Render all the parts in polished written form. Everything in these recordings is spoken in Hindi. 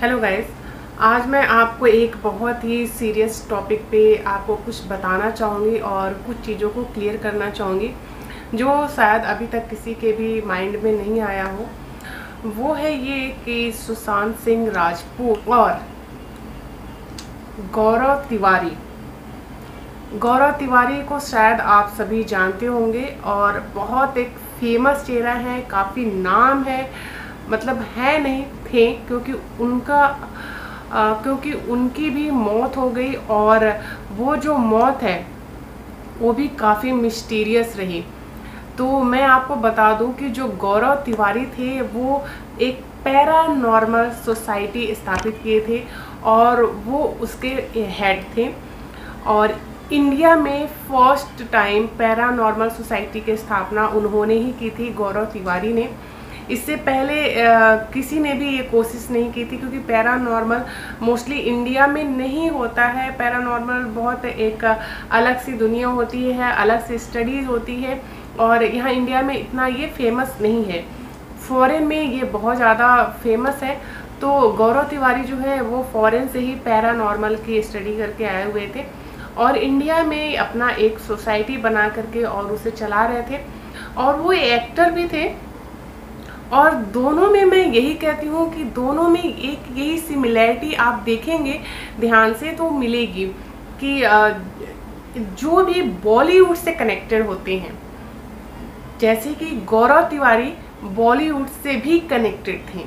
Hello guys. आज मैं आपको एक बहुत ही सीरियस टॉपिक पे आपको कुछ बताना चाहूँगी और कुछ चीज़ों को क्लियर करना चाहूँगी जो शायद अभी तक किसी के भी माइंड में नहीं आया हो। वो है ये कि सुशांत सिंह राजपूत और गौरव तिवारी को शायद आप सभी जानते होंगे और बहुत एक फेमस चेहरा है, काफ़ी नाम है, मतलब है नहीं थे, क्योंकि उनकी भी मौत हो गई और वो जो मौत है वो भी काफ़ी मिस्टीरियस रही। तो मैं आपको बता दूं कि जो गौरव तिवारी थे वो एक पैरानॉर्मल सोसाइटी स्थापित किए थे और वो उसके हेड थे। और इंडिया में फर्स्ट टाइम पैरानॉर्मल सोसाइटी की स्थापना उन्होंने ही की थी, गौरव तिवारी ने। इससे पहले किसी ने भी ये कोशिश नहीं की थी, क्योंकि पैरानॉर्मल मोस्टली इंडिया में नहीं होता है। पैरानॉर्मल बहुत एक अलग सी दुनिया होती है, अलग से स्टडीज़ होती है और यहाँ इंडिया में इतना ये फेमस नहीं है। फॉरेन में ये बहुत ज़्यादा फेमस है। तो गौरव तिवारी जो है वो फॉरेन से ही पैरानॉर्मल की स्टडी करके आए हुए थे और इंडिया में अपना एक सोसाइटी बना करके और उसे चला रहे थे और वो एक्टर भी थे। और दोनों में मैं यही कहती हूँ कि दोनों में एक यही सिमिलैरिटी आप देखेंगे ध्यान से तो मिलेगी कि जो भी बॉलीवुड से कनेक्टेड होते हैं, जैसे कि गौरव तिवारी बॉलीवुड से भी कनेक्टेड थे,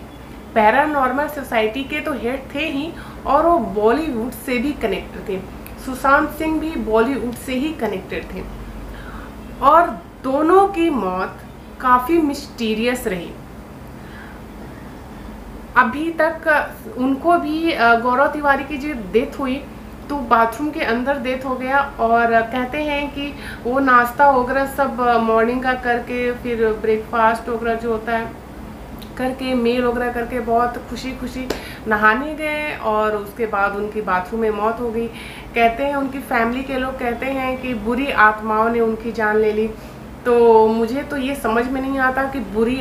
पैरानॉर्मल सोसाइटी के तो हेड थे ही और वो बॉलीवुड से भी कनेक्टेड थे। सुशांत सिंह भी बॉलीवुड से ही कनेक्टेड थे और दोनों की मौत काफ़ी मिस्टीरियस रही। अभी तक उनको भी गौरव तिवारी की जो डेथ हुई तो बाथरूम के अंदर डेथ हो गया और कहते हैं कि वो नाश्ता वगैरह सब मॉर्निंग का करके फिर ब्रेकफास्ट वगैरह जो होता है करके मेल वगैरह करके बहुत खुशी खुशी नहाने गए और उसके बाद उनकी बाथरूम में मौत हो गई। कहते हैं उनकी फैमिली के लोग कहते हैं कि बुरी आत्माओं ने उनकी जान ले ली। तो मुझे तो ये समझ में नहीं आता कि बुरी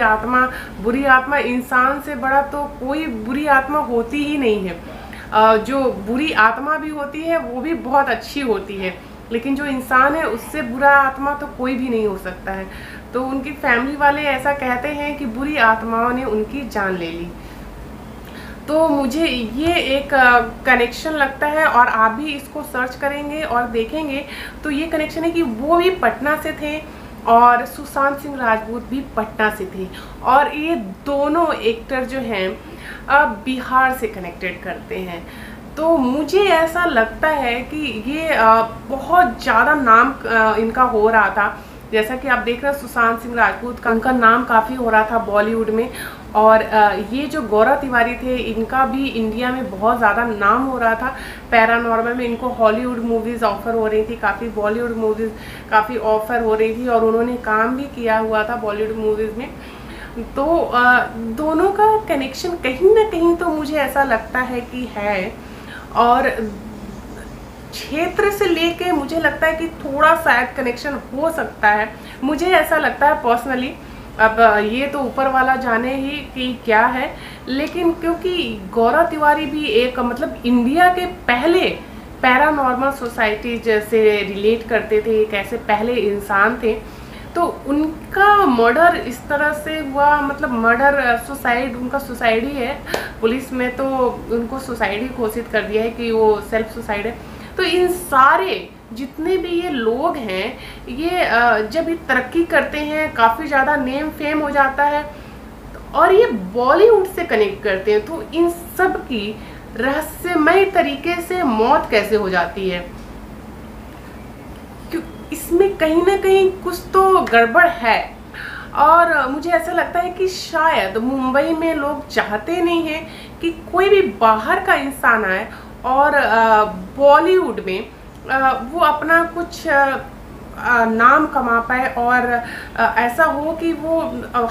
आत्मा इंसान से बड़ा तो कोई बुरी आत्मा होती ही नहीं है। जो बुरी आत्मा भी होती है वो भी बहुत अच्छी होती है, लेकिन जो इंसान है उससे बुरा आत्मा तो कोई भी नहीं हो सकता है। तो उनकी फैमिली वाले ऐसा कहते हैं कि बुरी आत्माओं ने उनकी जान ले ली। तो मुझे ये एक कनेक्शन लगता है और आप भी इसको सर्च करेंगे और देखेंगे तो ये कनेक्शन है कि वो भी पटना से थे और सुशांत सिंह राजपूत भी पटना से थे और ये दोनों एक्टर जो हैं बिहार से कनेक्टेड करते हैं। तो मुझे ऐसा लगता है कि ये बहुत ज़्यादा नाम इनका हो रहा था। जैसा कि आप देख रहे हैं सुशांत सिंह राजपूत का उनका नाम काफ़ी हो रहा था बॉलीवुड में और ये जो गौरव तिवारी थे इनका भी इंडिया में बहुत ज़्यादा नाम हो रहा था। पैरानॉर्मल में इनको हॉलीवुड मूवीज़ ऑफ़र हो रही थी, काफ़ी बॉलीवुड मूवीज़ काफ़ी ऑफ़र हो रही थी और उन्होंने काम भी किया हुआ था बॉलीवुड मूवीज़ में। तो दोनों का कनेक्शन कहीं ना कहीं तो मुझे ऐसा लगता है कि है और क्षेत्र से लेके मुझे लगता है कि थोड़ा शायद कनेक्शन हो सकता है, मुझे ऐसा लगता है पर्सनली। अब ये तो ऊपर वाला जाने ही कि क्या है, लेकिन क्योंकि गौरव तिवारी भी एक मतलब इंडिया के पहले पैरानॉर्मल सोसाइटी जैसे रिलेट करते थे, एक ऐसे पहले इंसान थे। तो उनका मर्डर इस तरह से हुआ, मतलब मर्डर सुसाइड, उनका सुसाइड ही है। पुलिस में तो उनको सुसाइड ही घोषित कर दिया है कि वो सेल्फ सुसाइड है। तो इन सारे जितने भी ये लोग हैं ये जब ये तरक्की करते हैं, काफ़ी ज़्यादा नेम फेम हो जाता है और ये बॉलीवुड से कनेक्ट करते हैं, तो इन सब की रहस्यमय तरीके से मौत कैसे हो जाती है? क्यों इसमें कहीं ना कहीं कुछ तो गड़बड़ है और मुझे ऐसा लगता है कि शायद मुंबई में लोग चाहते नहीं हैं कि कोई भी बाहर का इंसान आए और बॉलीवुड में वो अपना कुछ नाम कमा पाए और ऐसा हो कि वो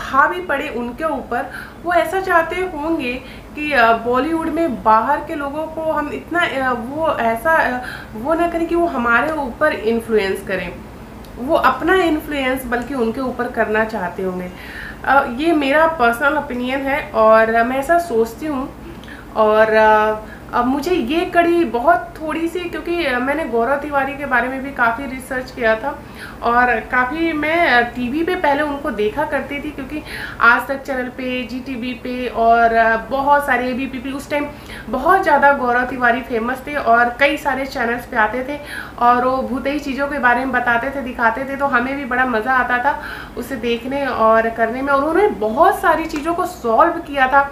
हावी पड़े उनके ऊपर। वो ऐसा चाहते होंगे कि बॉलीवुड में बाहर के लोगों को हम इतना वो ना करें कि वो हमारे ऊपर इन्फ्लुएंस करें, वो अपना इन्फ्लुएंस बल्कि उनके ऊपर करना चाहते होंगे। ये मेरा पर्सनल ओपिनियन है और मैं ऐसा सोचती हूँ। और अब मुझे ये कड़ी बहुत थोड़ी सी, क्योंकि मैंने गौरव तिवारी के बारे में भी काफ़ी रिसर्च किया था और काफ़ी मैं टीवी पे पहले उनको देखा करती थी, क्योंकि आज तक चैनल पे, जी टीवी पे और बहुत सारे ABP पे उस टाइम बहुत ज़्यादा गौरव तिवारी फेमस थे और कई सारे चैनल्स पे आते थे और वो भूतई चीज़ों के बारे में बताते थे, दिखाते थे, तो हमें भी बड़ा मज़ा आता था उसे देखने और करने में। और उन्होंने बहुत सारी चीज़ों को सॉल्व किया था।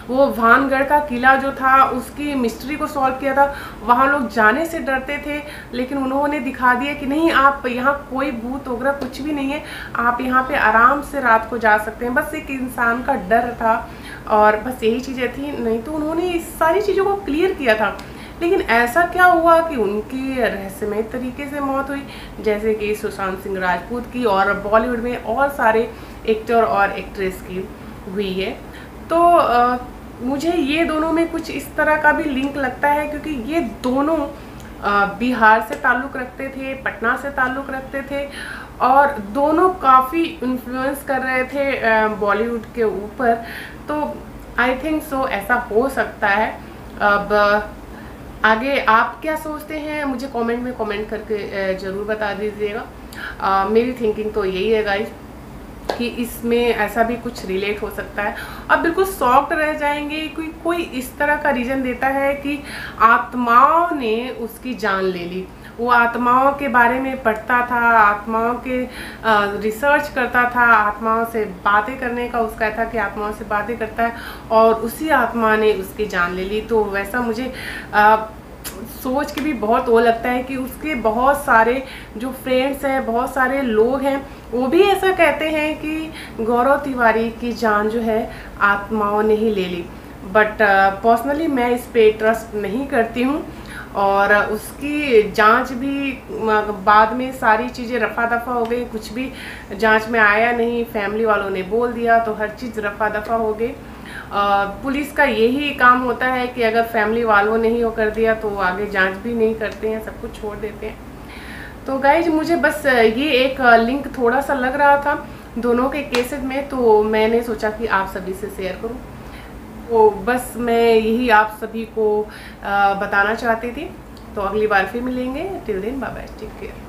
वो भानगढ़ का किला जो था उसकी मिस्ट्री को सॉल्व किया था। वहाँ लोग जाने से डरते थे, लेकिन उन्होंने दिखा दिया कि नहीं, आप यहाँ कोई भूत वगैरह कुछ भी नहीं है, आप यहाँ पे आराम से रात को जा सकते हैं। बस एक इंसान का डर था और बस यही चीज़ें थी, नहीं तो उन्होंने इस सारी चीज़ों को क्लियर किया था। लेकिन ऐसा क्या हुआ कि उनकी रहस्यमय तरीके से मौत हुई, जैसे कि सुशांत सिंह राजपूत की और बॉलीवुड में और सारे एक्टर और एक्ट्रेस की हुई है। तो मुझे ये दोनों में कुछ इस तरह का भी लिंक लगता है, क्योंकि ये दोनों बिहार से ताल्लुक़ रखते थे, पटना से ताल्लुक़ रखते थे और दोनों काफ़ी इन्फ्लुएंस कर रहे थे बॉलीवुड के ऊपर। तो आई थिंक सो ऐसा हो सकता है। अब आगे आप क्या सोचते हैं मुझे कमेंट में कमेंट करके ज़रूर बता दीजिएगा। मेरी थिंकिंग तो यही है गाइस कि इसमें ऐसा भी कुछ रिलेट हो सकता है। अब बिल्कुल शॉक्ड रह जाएंगे कि कोई इस तरह का रीज़न देता है कि आत्माओं ने उसकी जान ले ली। वो आत्माओं के बारे में पढ़ता था, आत्माओं के रिसर्च करता था, आत्माओं से बातें करने का उसका था कि आत्माओं से बातें करता है और उसी आत्मा ने उसकी जान ले ली। तो वैसा मुझे सोच के भी बहुत वो लगता है कि उसके बहुत सारे जो फ्रेंड्स हैं, बहुत सारे लोग हैं, वो भी ऐसा कहते हैं कि गौरव तिवारी की जान जो है आत्माओं ने ही ले ली। बट पर्सनली मैं इस पे ट्रस्ट नहीं करती हूँ और उसकी जांच भी बाद में सारी चीज़ें रफा दफा हो गई, कुछ भी जांच में आया नहीं, फैमिली वालों ने बोल दिया तो हर चीज़ रफा दफा हो गई। पुलिस का यही काम होता है कि अगर फैमिली वालों ने ही वो कर दिया तो आगे जांच भी नहीं करते हैं, सब कुछ छोड़ देते हैं। तो गाइज मुझे बस ये एक लिंक थोड़ा सा लग रहा था दोनों के केसेस में, तो मैंने सोचा कि आप सभी से शेयर करूं। तो बस मैं यही आप सभी को बताना चाहती थी। तो अगली बार फिर मिलेंगे। Till then bye bye, take care.